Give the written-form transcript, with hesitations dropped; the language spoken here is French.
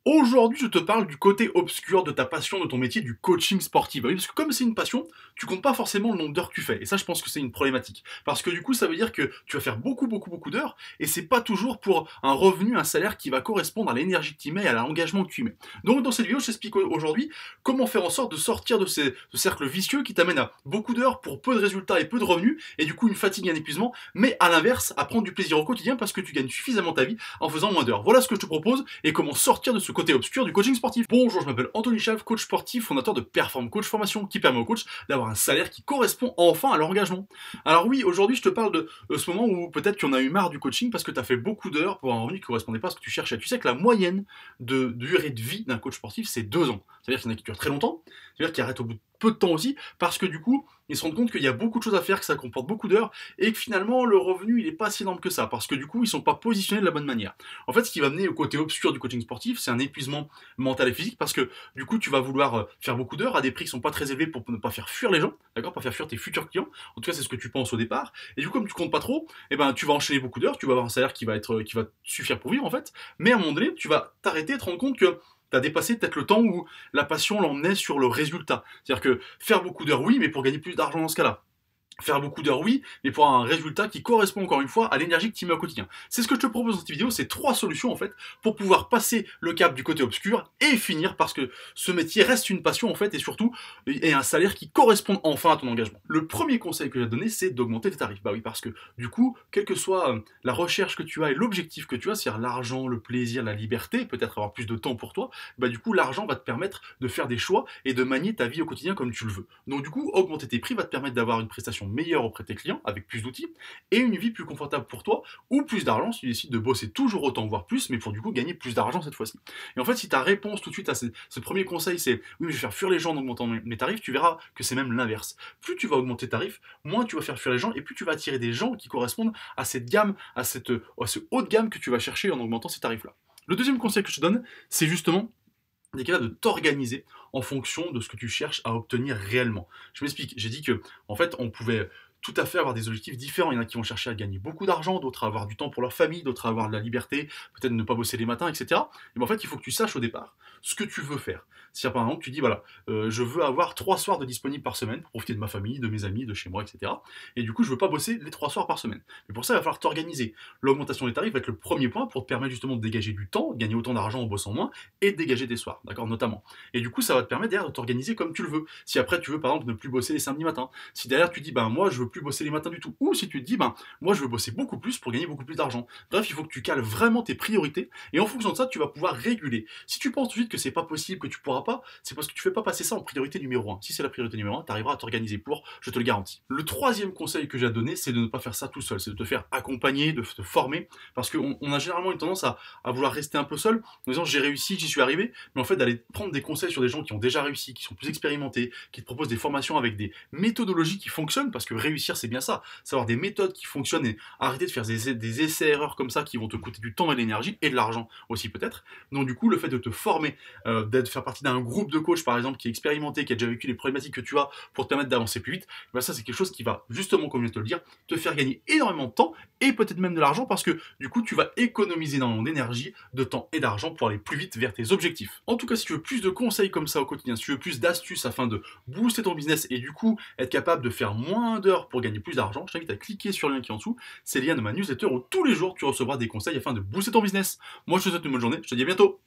Aujourd'hui, je te parle du côté obscur de ta passion, de ton métier, du coaching sportif. Bah oui, parce que comme c'est une passion, tu comptes pas forcément le nombre d'heures que tu fais. Et ça, je pense que c'est une problématique. Parce que du coup, ça veut dire que tu vas faire beaucoup d'heures, et c'est pas toujours pour un revenu, un salaire qui va correspondre à l'énergie que tu y mets et à l'engagement que tu y mets. Donc, dans cette vidéo, je t'explique aujourd'hui comment faire en sorte de sortir de ce cercle vicieux qui t'amène à beaucoup d'heures pour peu de résultats et peu de revenus, et du coup, une fatigue et un épuisement, mais à l'inverse, à prendre du plaisir au quotidien parce que tu gagnes suffisamment ta vie en faisant moins d'heures. Voilà ce que je te propose et comment sortir de ce côté obscur du coaching sportif. Bonjour, je m'appelle Anthony Chave, coach sportif, fondateur de Perform Coach Formation, qui permet aux coachs d'avoir un salaire qui correspond enfin à leur engagement. Alors oui, aujourd'hui je te parle de ce moment où peut-être tu en as eu marre du coaching parce que tu as fait beaucoup d'heures pour un revenu qui ne correspondait pas à ce que tu cherchais. Tu sais que la moyenne de durée de vie d'un coach sportif, c'est 2 ans. C'est-à-dire qu'il y en a qui durent très longtemps, c'est-à-dire qui arrêtent au bout de peu de temps aussi, parce que du coup, ils se rendent compte qu'il y a beaucoup de choses à faire, que ça comporte beaucoup d'heures, et que finalement, le revenu, il n'est pas si énorme que ça, parce que du coup, ils sont pas positionnés de la bonne manière. En fait, ce qui va amener au côté obscur du coaching sportif, c'est un épuisement mental et physique, parce que du coup, tu vas vouloir faire beaucoup d'heures à des prix qui sont pas très élevés pour ne pas faire fuir les gens, d'accord, pas faire fuir tes futurs clients. En tout cas, c'est ce que tu penses au départ. Et du coup, comme tu comptes pas trop, eh ben, tu vas enchaîner beaucoup d'heures, tu vas avoir un salaire qui va te suffire pour vivre en fait. Mais à un moment donné, tu vas t'arrêter et te rendre compte que tu as dépassé peut-être le temps où la passion l'emmenait sur le résultat. C'est-à-dire que faire beaucoup d'heures, oui, mais pour gagner plus d'argent dans ce cas-là. Faire beaucoup d'heures, oui, mais pour un résultat qui correspond encore une fois à l'énergie que tu mets au quotidien. C'est ce que je te propose dans cette vidéo, c'est 3 solutions en fait pour pouvoir passer le cap du côté obscur et finir parce que ce métier reste une passion en fait et surtout et un salaire qui correspond enfin à ton engagement. Le premier conseil que j'ai donné, c'est d'augmenter tes tarifs. Bah oui, parce que du coup, quelle que soit la recherche que tu as et l'objectif que tu as, c'est-à-dire l'argent, le plaisir, la liberté, peut-être avoir plus de temps pour toi, bah du coup l'argent va te permettre de faire des choix et de manier ta vie au quotidien comme tu le veux. Donc du coup, augmenter tes prix va te permettre d'avoir une prestation meilleure auprès de tes clients avec plus d'outils et une vie plus confortable pour toi ou plus d'argent si tu décides de bosser toujours autant voire plus mais pour du coup gagner plus d'argent cette fois-ci. Et en fait si ta réponse tout de suite à ce premier conseil c'est oui mais je vais faire fuir les gens en augmentant mes tarifs, tu verras que c'est même l'inverse. Plus tu vas augmenter tes tarifs, moins tu vas faire fuir les gens et plus tu vas attirer des gens qui correspondent à cette gamme, à ce haut de gamme que tu vas chercher en augmentant ces tarifs là. Le deuxième conseil que je te donne, c'est justement d'être capable de t'organiser en fonction de ce que tu cherches à obtenir réellement. Je m'explique, j'ai dit que en fait on pouvait tout à fait avoir des objectifs différents. Il y en a qui vont chercher à gagner beaucoup d'argent, d'autres à avoir du temps pour leur famille, d'autres à avoir de la liberté, peut-être ne pas bosser les matins, etc. Et ben en fait, il faut que tu saches au départ ce que tu veux faire. Si par exemple tu dis voilà, je veux avoir 3 soirs de disponibles par semaine pour profiter de ma famille, de mes amis, de chez moi, etc. Et du coup, je veux pas bosser les 3 soirs par semaine. Mais pour ça, il va falloir t'organiser. L'augmentation des tarifs va être le premier point pour te permettre justement de dégager du temps, de gagner autant d'argent en bossant moins et de dégager des soirs, d'accord, notamment. Et du coup, ça va te permettre derrière de t'organiser comme tu le veux. Si après tu veux par exemple ne plus bosser les samedis matins, si derrière tu dis ben moi je veux plus bosser les matins du tout, ou si tu te dis ben moi je veux bosser beaucoup plus pour gagner beaucoup plus d'argent. Bref, il faut que tu cales vraiment tes priorités et en fonction de ça, tu vas pouvoir réguler. Si tu penses tout de suite que c'est pas possible, que tu pourras pas, c'est parce que tu fais pas passer ça en priorité numéro un. Si c'est la priorité numéro un, tu arriveras à t'organiser pour, je te le garantis. Le troisième conseil que j'ai à donner, c'est de ne pas faire ça tout seul, c'est de te faire accompagner, de te former, parce qu'on a généralement une tendance à vouloir rester un peu seul, en disant j'ai réussi, j'y suis arrivé, mais en fait d'aller prendre des conseils sur des gens qui ont déjà réussi, qui sont plus expérimentés, qui te proposent des formations avec des méthodologies qui fonctionnent, parce que réussir c'est bien ça, savoir des méthodes qui fonctionnent et arrêter de faire des essais-erreurs comme ça qui vont te coûter du temps et de l'énergie et de l'argent aussi peut-être. Donc du coup le fait de te former, d'être faire partie d'un groupe de coach par exemple qui est expérimenté, qui a déjà vécu les problématiques que tu as pour te permettre d'avancer plus vite, ben ça c'est quelque chose qui va justement, comme je viens de te le dire, te faire gagner énormément de temps et peut-être même de l'argent parce que du coup tu vas économiser énormément d'énergie, de temps et d'argent pour aller plus vite vers tes objectifs. En tout cas, si tu veux plus de conseils comme ça au quotidien, si tu veux plus d'astuces afin de booster ton business et du coup être capable de faire moins d'heures pour gagner plus d'argent, je t'invite à cliquer sur le lien qui est en dessous. C'est le lien de ma newsletter où tous les jours tu recevras des conseils afin de booster ton business. Moi je te souhaite une bonne journée, je te dis à bientôt.